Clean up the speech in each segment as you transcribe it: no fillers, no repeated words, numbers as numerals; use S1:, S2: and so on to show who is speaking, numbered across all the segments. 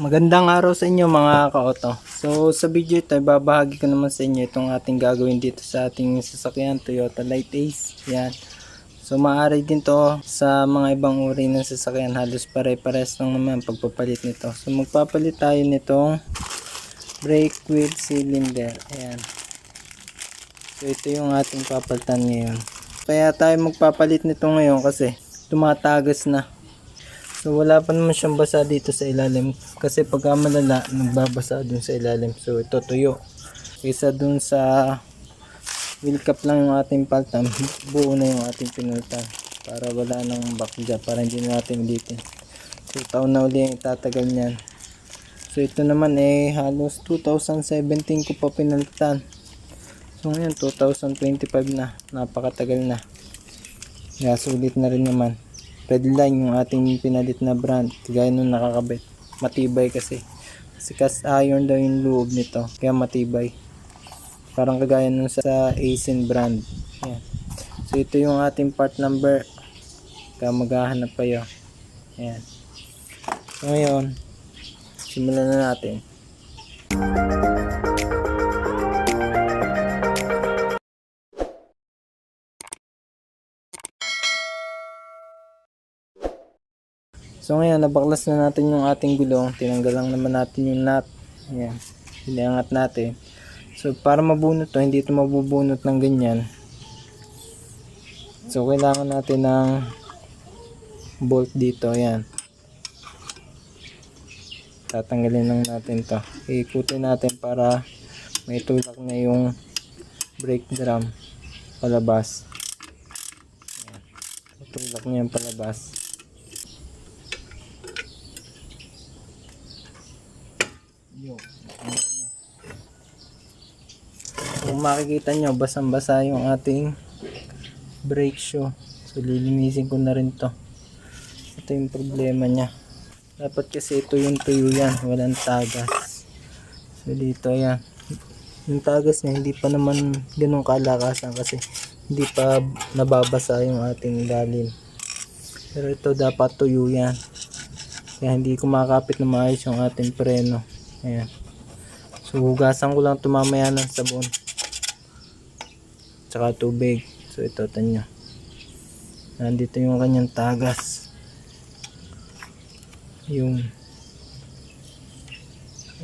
S1: Magandang araw sa inyo mga ka-auto. So sa video ito, babahagi ko naman sa inyo itong ating gagawin dito sa ating sasakyan Toyota Light Ace. Yan. So maaari din to sa mga ibang uri ng sasakyan. Halos pare-pares lang naman pagpapalit nito. So magpapalit tayo nitong brake wheel cylinder. Ayan. So ito yung ating papalitan ngayon. Kaya tayo magpapalit nito ngayon kasi tumatagas na. So wala pa naman siyang basa dito sa ilalim kasi pagka malala nagbabasa dun sa ilalim. So ito tuyo. Kaysa dun sa wheel cap lang yung ating palitan, buo na yung ating pinalitan para wala nang bakja, para hindi natin ulitin. So taon na uli yung itatagal niyan. So ito naman halos 2017 ko pa pinalitan. So ngayon 2025 na, napakatagal na. Kaya sulit na rin naman. Redline yung ating pinalit na brand, kagaya nung nakakabit. Matibay kasi cast iron daw yung loob nito, kaya matibay, parang kagaya nung sa Aisin brand. Yan. So ito yung ating part number, kaya maghahanap kayo. Yan. So ngayon simulan na natin. So ngayon, nabaklas na natin yung ating gulong. Tinanggal lang naman natin yung nut. Ayan. Iniangat natin. So para mabunot to, hindi ito mabubunot ng ganyan. So kailangan natin ng bolt dito. Ayan. Tatanggalin lang natin to. Iikutin natin para may tulak na yung brake drum palabas. Ayan. Tulak niya yung palabas. Kung makikita nyo, basang-basa yung ating brake shoe. So lilinisin ko na rin to. Ito yung problema nya. Dapat kasi ito yung tuyo yan, walang tagas. So dito yan, yung tagas nya hindi pa naman ganun kalakasan kasi hindi pa nababasa yung ating ilalim. Pero ito dapat tuyo yan, kaya hindi kumakapit na maayos yung ating preno. Ayan. So hugasan ko lang ito mamaya ng sabon tsaka tubig. So ito tanyo, nandito yung kanyang tagas, yung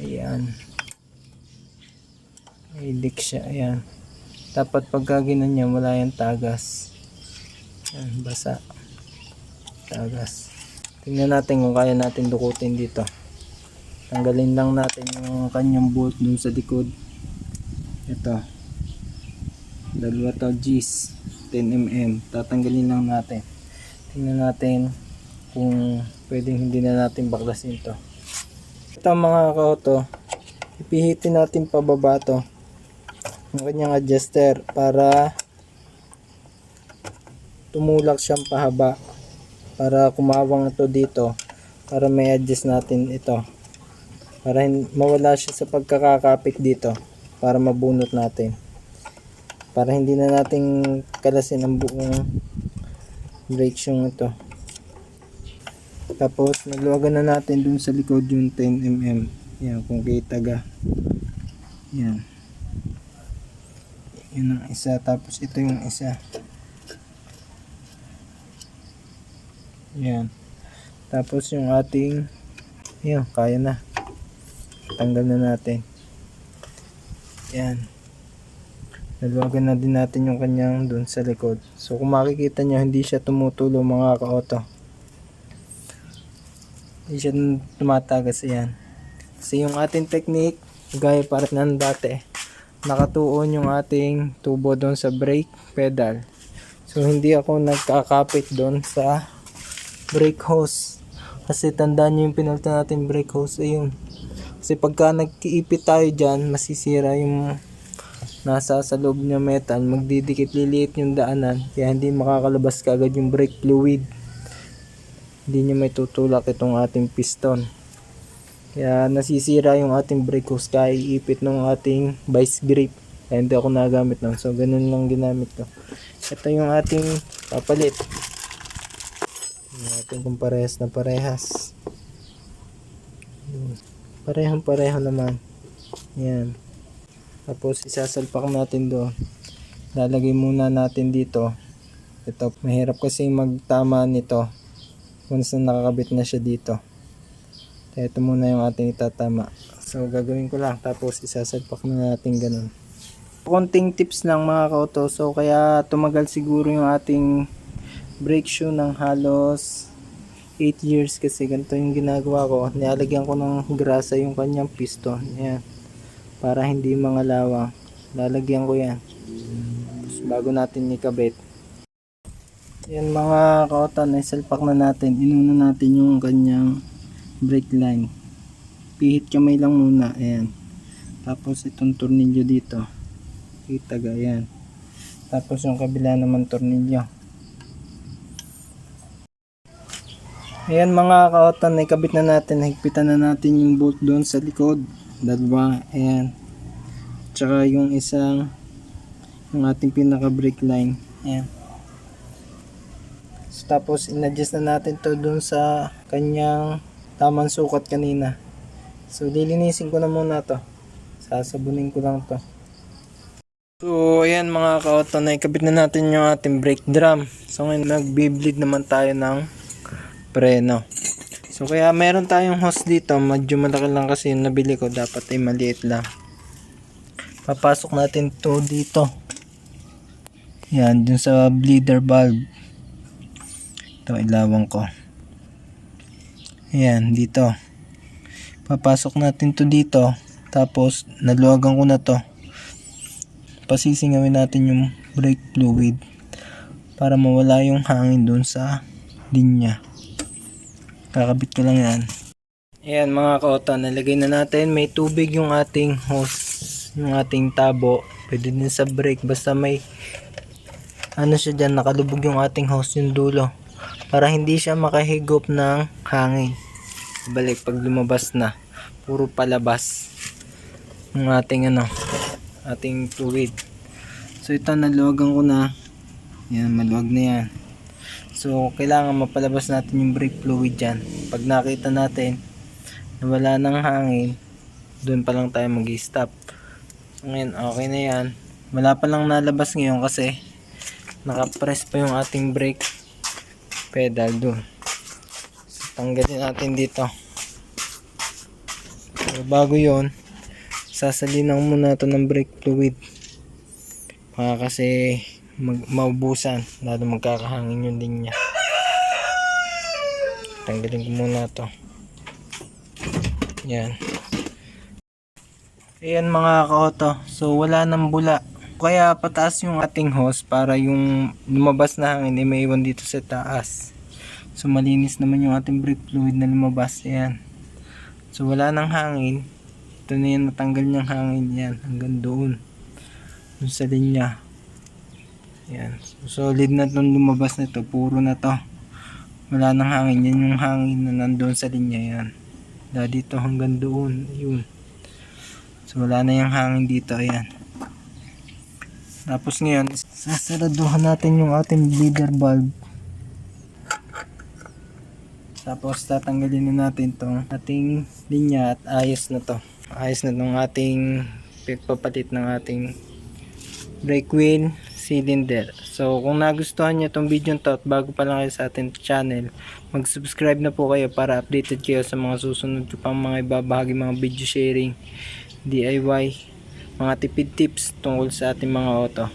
S1: ayan, may leak siya. Ayan, dapat pagka ginanyan wala yung tagas. Ayan, basa, tagas. Tingnan natin kung kaya natin dukutin dito. Tanggalin lang natin yung kanyang bolt dun sa likod. Ito, dalawa to G's 10mm. Tatanggalin lang natin. Tingnan natin kung pwedeng hindi na natin baklasin to. Ito mga ka-auto, ipihitin natin pababa to, yung kanyang adjuster, para tumulak siyang pahaba, para kumawang ito dito, para may adjust natin ito, para mawala siya sa pagkakakapit dito, para mabunot natin, para hindi na natin kalasin ang buong brake shoe ito. Tapos nagluwagan na natin dun sa likod yung 10mm. Yan, kung kita ga. Yan. Yan ang isa, tapos ito yung isa. Yan. Tapos yung ating, yan, kaya na. Tanggal na natin. Yan. Naluwagan na din natin yung kanyang dun sa likod. So kung makikita nyo, hindi siya tumutulo mga ka-auto. Hindi siya tumatagas. Yan. Kasi yung ating technique, gaya para ng dati, nakatuon yung ating tubo doon sa brake pedal. So hindi ako nagkakapit doon sa brake hose. Kasi tandaan nyo yung pinalitan natin brake hose. Ayun. Kasi pagka nagkiipit tayo dyan, masisira yung nasa sa loob ng metal, magdidikit, liliit yung daanan, kaya hindi makakalabas kagad yung brake fluid. Hindi nyo may tutulak itong ating piston, kaya nasisira yung ating brake hose kaya iipit ng ating vice grip. Kaya hindi ako nagamit nun, so ganun lang ginamit ko. Ito yung ating papalit, yung ating kung parehas na parehas. Parehong-pareho naman. Yan. Tapos isasalpak natin doon. Lalagay muna natin dito. Ito, mahirap kasi magtama nito once na nakakabit na siya dito. Kaya ito muna yung ating itatama. So gagawin ko lang, tapos isasalpak na natin ganun. Konting tips lang mga ka-auto. So kaya tumagal siguro yung ating brake shoe ng halos 8 years kasi ganito yung ginagawa ko. Nilalagyan ko ng grasa yung kanyang piston. Ayan. Para hindi mga lawang. Lalagyan ko yan. Tapos bago natin ikabit. Yan mga ka-auto, isalpak na natin. Inuna natin yung kanyang brake line. Pihit kamay lang muna. Ayan. Tapos itong tornilyo dito. Itaga. Ayan. Tapos yung kabila naman tornilyo. Ayan mga ka-auto, ikabit na natin, higpitan na natin yung bolt doon sa likod. Dalawa, ayan. Tsaka yung isang, yung ating pinaka brake line. Ayan. So, tapos in-adjust na natin to doon sa kanyang tamang sukat kanina. So lilinisin ko na muna to. Sasabunin ko lang to. So ayan mga ka-auto, ikabit na natin yung ating brake drum. So ngayon nagbi-bleed naman tayo ng preno. So kaya meron tayong hose dito, medyo malaki lang kasi yung nabili ko, dapat ay maliit lang. Papasok natin to dito. Yan, dun sa bleeder valve. Ito, ilawan ko. Ayan, dito. Papasok natin to dito. Tapos, naluwagan ko na to. Pasisingawin natin yung brake fluid para mawala yung hangin dun sa linya. Kakabit ko lang yan. Ayan mga ka-auto, nalagay na natin. May tubig yung ating hose, yung ating tabo. Pwede din sa brake, basta may ano siya dyan, nakalubog yung ating hose, yung dulo, para hindi siya makahigop ng hangin. Balik pag lumabas na, puro palabas yung ating ating fluid. So ito, naluwagan ko na. Yan, maluwag na yan. So, kailangan mapalabas natin yung brake fluid dyan. Pag nakita natin na wala ng hangin, doon pa lang tayo mag-stop. So, ngayon, okay na yan. Wala pa lang nalabas ngayon kasi nakapress pa yung ating brake pedal doon. So, tanggalin natin dito. So, bago yon, sasalinang muna ito ng brake fluid. Kasi maubusan, lalo magkakahangin yung linya. Tanggalin ko muna to. Yan. Ayan mga ka-auto, so wala nang bula, kaya pataas yung ating hose para yung lumabas na hangin ay maiwan dito sa taas. So malinis naman yung ating brake fluid na lumabas. Ayan. So wala nang hangin. Ito na yan, natanggal niyang hangin yan hanggang doon sa linya. Yan. So, solid na itong lumabas na ito. Puro na to. Wala nang hangin. Yan yung hangin na nandoon sa linya. Yan. Dahil dito hanggang doon. Yun. So, wala na yung hangin dito. Ayan. Tapos ngayon, sasaraduhan natin yung ating bleeder valve. Tapos, tatanggalin na natin itong ating linya at ayos na to. Ayos na itong ating pagpapalit ng ating brake wheel cylinder. So kung nagustuhan nyo itong video to at bago pa lang kayo sa ating channel, mag-subscribe na po kayo para updated kayo sa mga susunod ko pang mga ibabahagi, mga video sharing, DIY, mga tipid tips tungkol sa ating mga auto.